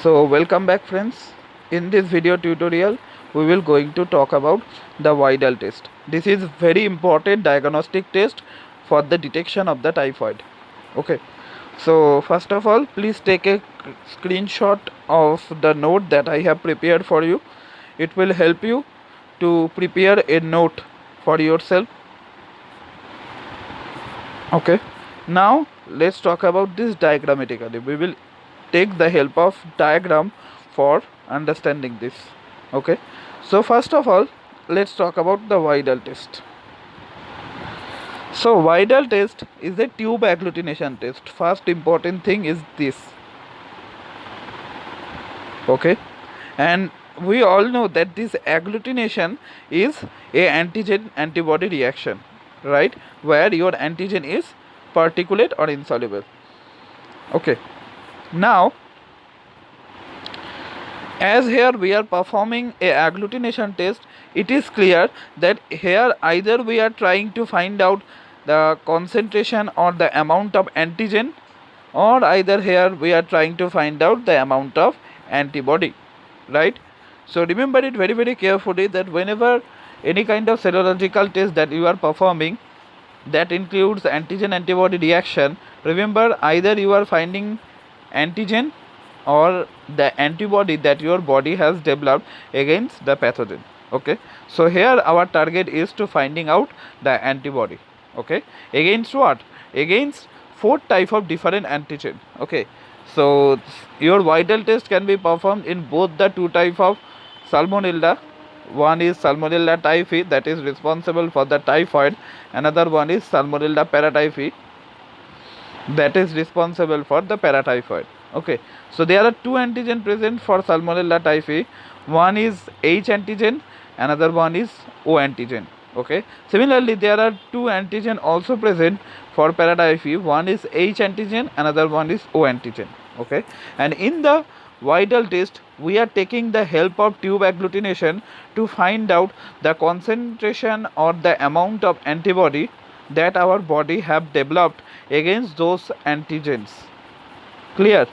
So welcome back friends. In this video tutorial we will going to talk about the Widal test. This is very important diagnostic test for the detection of the typhoid. Okay. So first of all, please take a screenshot of the note that I have prepared for you. It will help you to prepare a note for yourself. Okay. Now let's talk about this diagrammatically. We will take the help of diagram for understanding this. Okay, so first of all, let's talk about the Widal test. So Widal test is a tube agglutination test. First important thing is this. Okay, and we all know that this agglutination is a antigen antibody reaction, right, where your antigen is particulate or insoluble. Okay, now as here we are performing a agglutination test, it is clear that here either we are trying to find out the concentration or the amount of antigen, or either here we are trying to find out the amount of antibody, right? So remember it very carefully that whenever any kind of serological test that you are performing that includes antigen antibody reaction, remember either you are finding antigen or the antibody that your body has developed against the pathogen. Okay, so here our target is to finding out the antibody. Okay, against what? Against 4 type of different antigen. Okay, so your Widal test can be performed in both the 2 type of salmonella. One is salmonella typhi, that is responsible for the typhoid. Another one is salmonella paratyphi, that is responsible for the paratyphoid. Okay, so there are 2 antigen present for salmonella typhi. One is H antigen, another one is O antigen. Okay, similarly there are 2 antigen also present for paratyphi. One is H antigen, another one is O antigen. Okay, and in the Widal test we are taking the help of tube agglutination to find out the concentration or the amount of antibody that our body have developed against those antigens. Clear?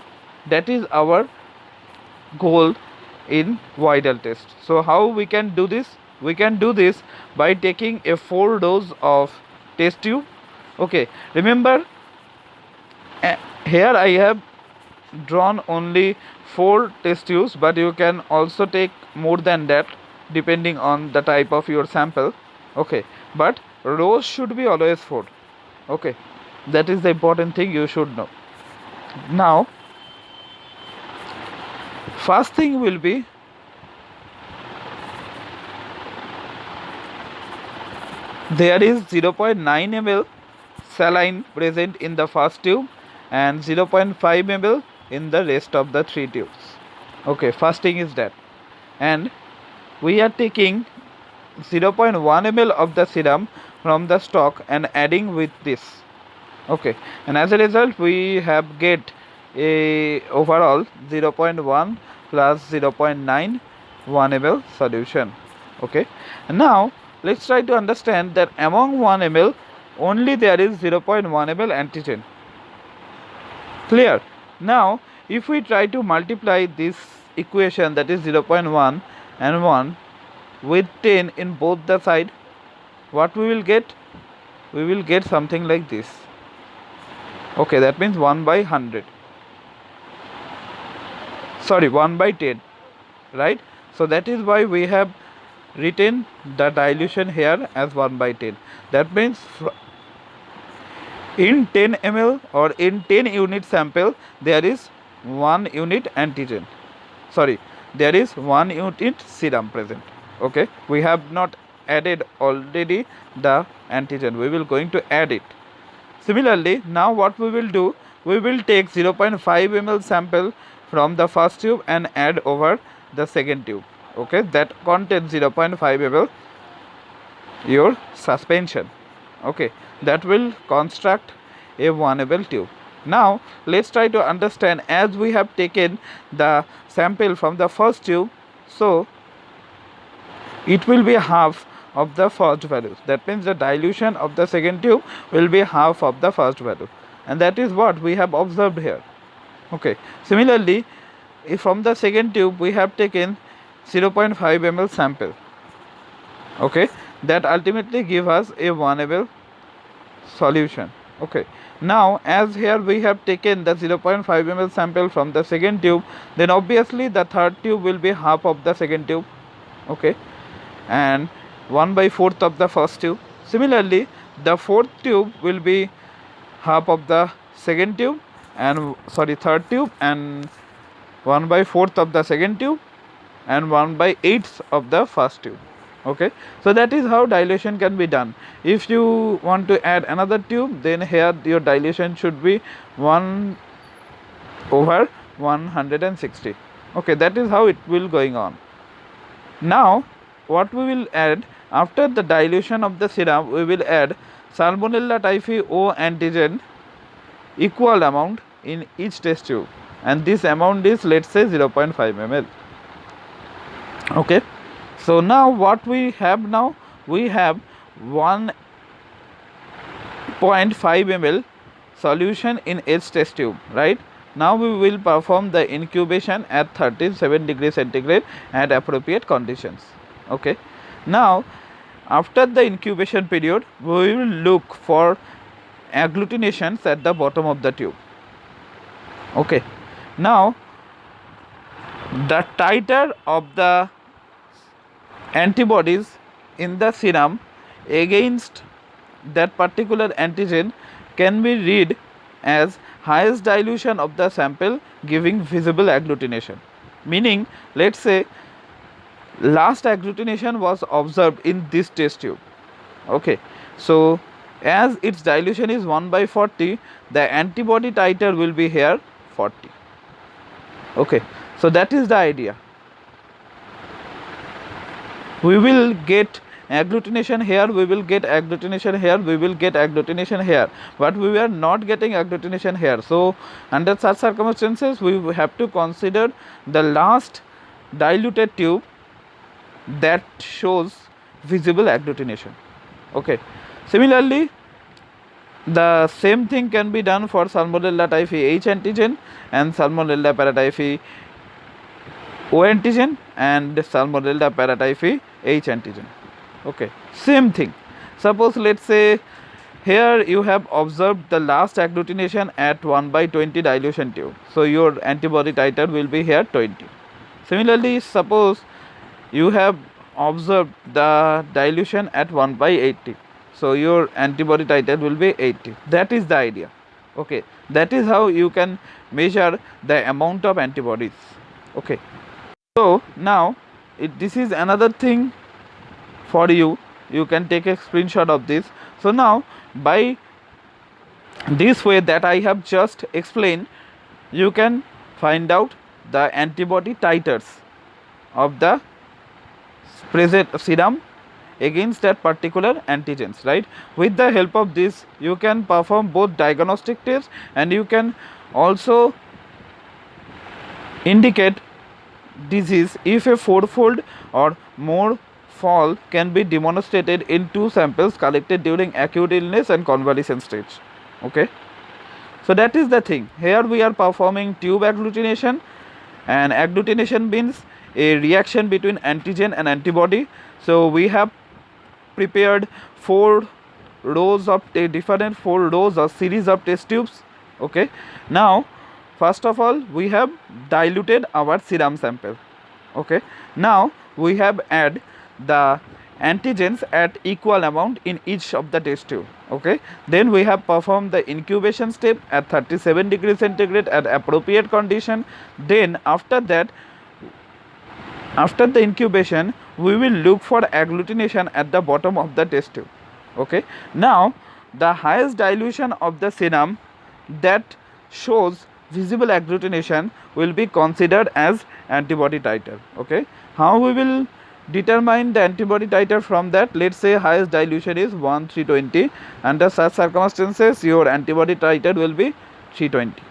That is our goal in Widal test. So how we can do this? We can do this by taking a 4 dose of test tube. Okay, remember here I have drawn only 4 test tubes, but you can also take more than that depending on the type of your sample. Okay, but rows should be always 4. Okay, that is the important thing you should know. Now first thing will be there is 0.9 ml saline present in the first tube and 0.5 ml in the rest of the 3 tubes. Okay, first thing is that, and we are taking 0.1 ml of the serum from the stock and adding with this. Okay, and as a result we have get a overall 0.1 plus 0.9 1 ml solution. Okay, and now let's try to understand that among 1 ml only there is 0.1 ml antigen. Clear? Now if we try to multiply this equation, that is 0.1 and 1 with 10 in both the side, what we will get? We will get something like this. Okay, that means 1 by 100. Sorry, 1 by 10, right? So that is why we have written the dilution here as 1 by 10. That means in 10 ml or in 10 unit sample there is 1 unit antigen. Sorry, there is 1 unit serum present. Okay, we have not added already the antigen, we will going to add it. Similarly, now what we will do, we will take 0.5 ml sample from the first tube and add over the second tube. Okay, that contains 0.5 ml your suspension. Okay, that will construct a 1 ml tube. Now let's try to understand, as we have taken the sample from the first tube, so it will be half of the first value. That means the dilution of the second tube will be half of the first value, and that is what we have observed here. Okay, similarly from the second tube we have taken 0.5 ml sample, okay, that ultimately give us a 1 ml solution. Okay, now as here we have taken the 0.5 ml sample from the second tube, then obviously the third tube will be half of the second tube, okay, and 1/4 of the first tube. Similarly, the fourth tube will be half of the second tube and third tube, and 1/4 of the second tube and 1/8 of the first tube. Okay, so that is how dilution can be done. If you want to add another tube, then here your dilution should be 1/160. Okay, that is how it will going on. Now what we will add after the dilution of the serum, we will add Salmonella typhi O antigen equal amount in each test tube, and this amount is, let's say, 0.5 ml. Okay, so now what we have now, we have 1.5 ml solution in each test tube, right? Now we will perform the incubation at 37 degrees centigrade at appropriate conditions. Okay, now after the incubation period, we will look for agglutinations at the bottom of the tube. Okay, now the titer of the antibodies in the serum against that particular antigen can be read as highest dilution of the sample giving visible agglutination. Meaning, let's say last agglutination was observed in this test tube. Okay, so as its dilution is 1/40, the antibody titer will be here 40. Okay, so that is the idea. We will get agglutination here, we will get agglutination here, we will get agglutination here, but we are not getting agglutination here. So under such circumstances, we have to consider the last diluted tube that shows visible agglutination. Okay, similarly the same thing can be done for Salmonella typhi H antigen and Salmonella paratyphi O antigen and Salmonella paratyphi H antigen. Okay, same thing. Suppose let's say here you have observed the last agglutination at 1/20 dilution tube, so your antibody titer will be here 20. Similarly, suppose you have observed the dilution at 1/80, so your antibody titer will be 80. That is the idea. Okay, that is how you can measure the amount of antibodies. Okay, so now this is another thing for you. You can take a screenshot of this. So now by this way that I have just explained, you can find out the antibody titers of the present serum against that particular antigens, right? With the help of this, you can perform both diagnostic tests and you can also indicate disease if a fourfold or more fall can be demonstrated in two samples collected during acute illness and convalescent stage. Okay, so that is the thing. Here we are performing tube agglutination, and agglutination means a reaction between antigen and antibody. So we have prepared 4 rows of different 4 rows or series of test tubes. Okay, now first of all we have diluted our serum sample. Okay, now we have add the antigens at equal amount in each of the test tube. Okay, then we have performed the incubation step at 37 degrees centigrade at appropriate condition. Then after that, after the incubation, we will look for agglutination at the bottom of the test tube. Okay, now the highest dilution of the serum that shows visible agglutination will be considered as antibody titer. Okay, how we will determine the antibody titer from that? Let's say highest dilution is 1/320. Under such circumstances, your antibody titer will be 320.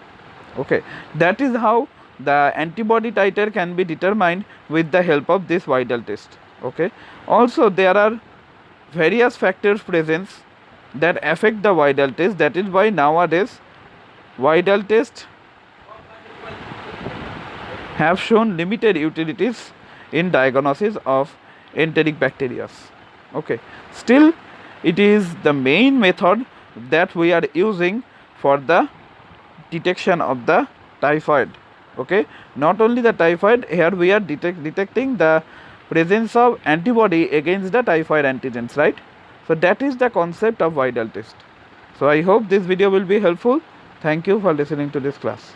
Okay, that is how the antibody titer can be determined with the help of this Widal test. Okay, also there are various factors present that affect the Widal test. That is why nowadays Widal test have shown limited utilities in diagnosis of enteric bacteria. Okay, still it is the main method that we are using for the detection of the typhoid. Okay, not only the typhoid, here we are detecting the presence of antibody against the typhoid antigens, right? So that is the concept of Widal test. So I hope this video will be helpful. Thank you for listening to this class.